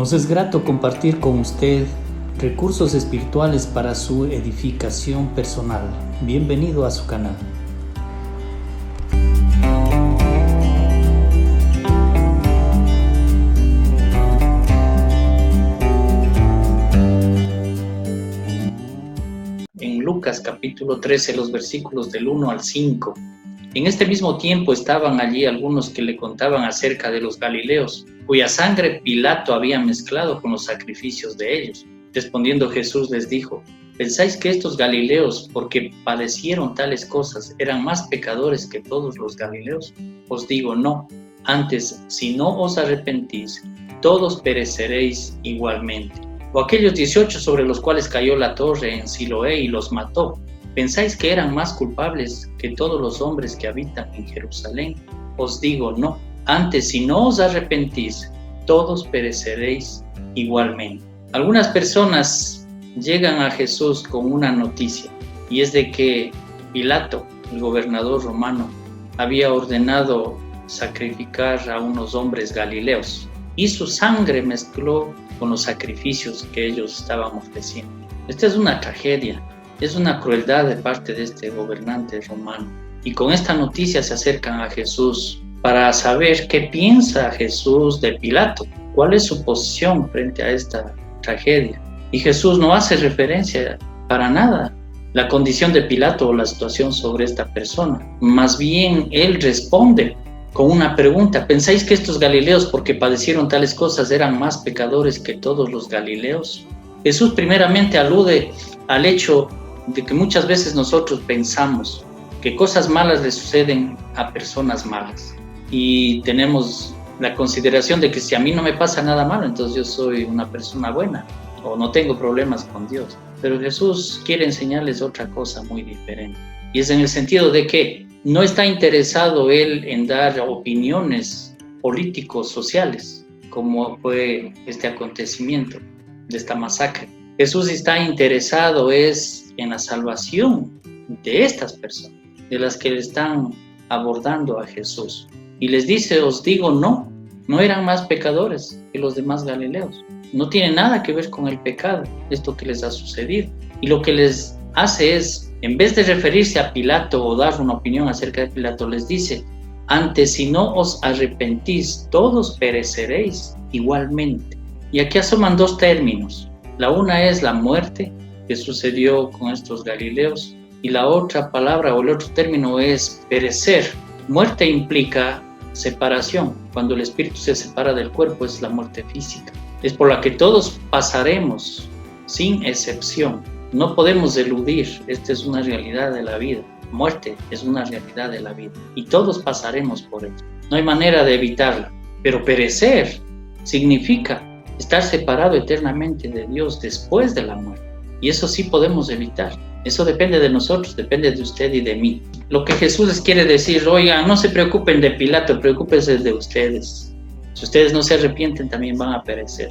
Nos es grato compartir con usted recursos espirituales para su edificación personal. Bienvenido a su canal. En Lucas capítulo 13, los versículos del 1 al 5. En este mismo tiempo estaban allí algunos que le contaban acerca de los galileos, cuya sangre Pilato había mezclado con los sacrificios de ellos. Respondiendo Jesús les dijo: ¿pensáis que estos galileos, porque padecieron tales cosas, eran más pecadores que todos los galileos? Os digo, no. Antes, si no os arrepentís, todos pereceréis igualmente. O aquellos 18 sobre los cuales cayó la torre en Siloé y los mató, ¿pensáis que eran más culpables que todos los hombres que habitan en Jerusalén? Os digo, no. Antes, si no os arrepentís, todos pereceréis igualmente. Algunas personas llegan a Jesús con una noticia, y es de que Pilato, el gobernador romano, había ordenado sacrificar a unos hombres galileos, y su sangre mezcló con los sacrificios que ellos estaban ofreciendo. Esta es una tragedia. Es una crueldad de parte de este gobernante romano. Y con esta noticia se acercan a Jesús para saber qué piensa Jesús de Pilato, cuál es su posición frente a esta tragedia. Y Jesús no hace referencia para nada la condición de Pilato o la situación sobre esta persona. Más bien, él responde con una pregunta: ¿pensáis que estos galileos, porque padecieron tales cosas, eran más pecadores que todos los galileos? Jesús primeramente alude al hecho de que muchas veces nosotros pensamos que cosas malas le suceden a personas malas y tenemos la consideración de que si a mí no me pasa nada malo, entonces yo soy una persona buena o no tengo problemas con Dios. Pero Jesús quiere enseñarles otra cosa muy diferente, y es en el sentido de que no está interesado él en dar opiniones políticos, sociales, como fue este acontecimiento de esta masacre. Jesús está interesado en la salvación de estas personas, de las que le están abordando a Jesús. Y les dice: os digo, no eran más pecadores que los demás galileos. No tiene nada que ver con el pecado, esto que les ha sucedido. Y lo que les hace es, en vez de referirse a Pilato o dar una opinión acerca de Pilato, les dice: antes, si no os arrepentís, todos pereceréis igualmente. Y aquí asoman dos términos. La una es la muerte que sucedió con estos galileos, y la otra palabra o el otro término es perecer. Muerte implica separación. Cuando el espíritu se separa del cuerpo es la muerte física. Es por la que todos pasaremos, sin excepción. No podemos eludir, esta es una realidad de la vida. Muerte es una realidad de la vida y todos pasaremos por ello. No hay manera de evitarla. Pero perecer significa estar separado eternamente de Dios después de la muerte. Y eso sí podemos evitar. Eso depende de nosotros, depende de usted y de mí. Lo que Jesús les quiere decir: oigan, no se preocupen de Pilato, preocúpense de ustedes. Si ustedes no se arrepienten, también van a perecer.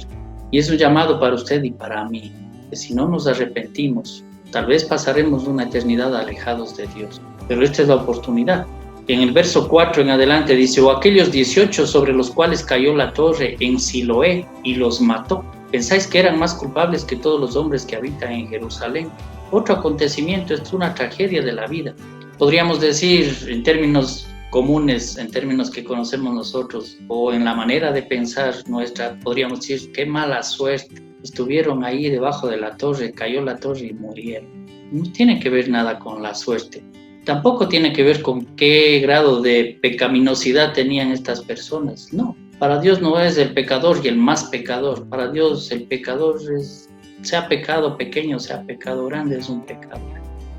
Y es un llamado para usted y para mí, que si no nos arrepentimos, tal vez pasaremos una eternidad alejados de Dios. Pero esta es la oportunidad. En el verso 4 en adelante dice: o aquellos 18 sobre los cuales cayó la torre en Siloé y los mató, ¿pensáis que eran más culpables que todos los hombres que habitan en Jerusalén? Otro acontecimiento, es una tragedia de la vida. Podríamos decir en términos comunes, en términos que conocemos nosotros, o en la manera de pensar nuestra, podríamos decir: qué mala suerte. Estuvieron ahí debajo de la torre, cayó la torre y murieron. No tiene que ver nada con la suerte. Tampoco tiene que ver con qué grado de pecaminosidad tenían estas personas. No, para Dios no es el pecador y el más pecador. Para Dios el pecador es, sea pecado pequeño, sea pecado grande, es un pecado.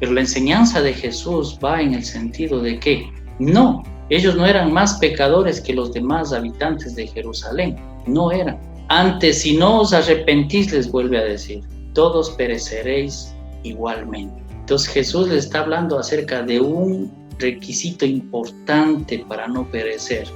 Pero la enseñanza de Jesús va en el sentido de que no, ellos no eran más pecadores que los demás habitantes de Jerusalén. No eran. Antes, si no os arrepentís, les vuelve a decir, todos pereceréis igualmente. Entonces Jesús les está hablando acerca de un requisito importante para no perecer,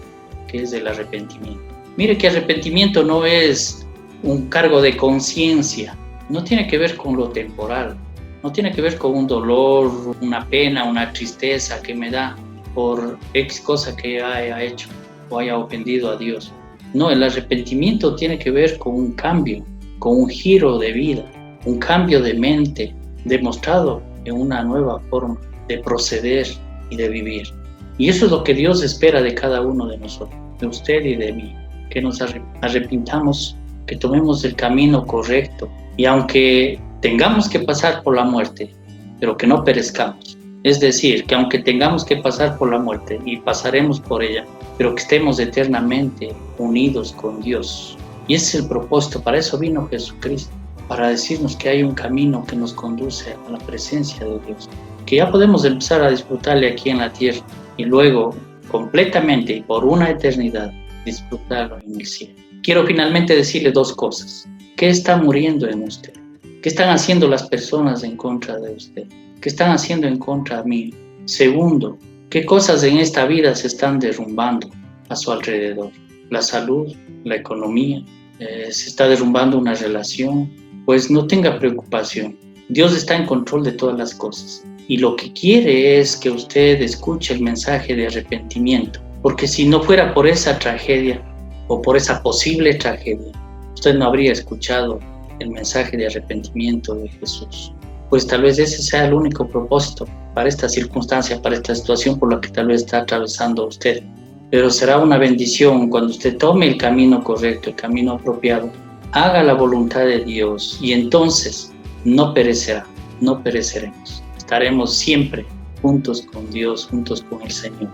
que es el arrepentimiento. Mire que arrepentimiento no es un cargo de conciencia, no tiene que ver con lo temporal, no tiene que ver con un dolor, una pena, una tristeza que me da por X cosa que haya hecho o haya ofendido a Dios. No, el arrepentimiento tiene que ver con un cambio, con un giro de vida, un cambio de mente demostrado en una nueva forma de proceder y de vivir. Y eso es lo que Dios espera de cada uno de nosotros, de usted y de mí, que nos arrepintamos, que tomemos el camino correcto. Y aunque tengamos que pasar por la muerte, pero que no perezcamos. Es decir, que aunque tengamos que pasar por la muerte y pasaremos por ella, pero que estemos eternamente unidos con Dios. Y ese es el propósito, para eso vino Jesucristo, para decirnos que hay un camino que nos conduce a la presencia de Dios, que ya podemos empezar a disfrutarle aquí en la tierra y luego completamente y por una eternidad disfrutarlo en el cielo. Quiero finalmente decirle dos cosas. ¿Qué está muriendo en usted? ¿Qué están haciendo las personas en contra de usted? ¿Qué están haciendo en contra mío? Segundo, ¿qué cosas en esta vida se están derrumbando a su alrededor? La salud, la economía, se está derrumbando una relación. Pues no tenga preocupación. Dios está en control de todas las cosas. Y lo que quiere es que usted escuche el mensaje de arrepentimiento. Porque si no fuera por esa tragedia o por esa posible tragedia, usted no habría escuchado el mensaje de arrepentimiento de Jesús. Pues tal vez ese sea el único propósito para esta circunstancia, para esta situación por la que tal vez está atravesando usted. Pero será una bendición cuando usted tome el camino correcto, el camino apropiado, haga la voluntad de Dios y entonces no perecerá, no pereceremos. Estaremos siempre juntos con Dios, juntos con el Señor.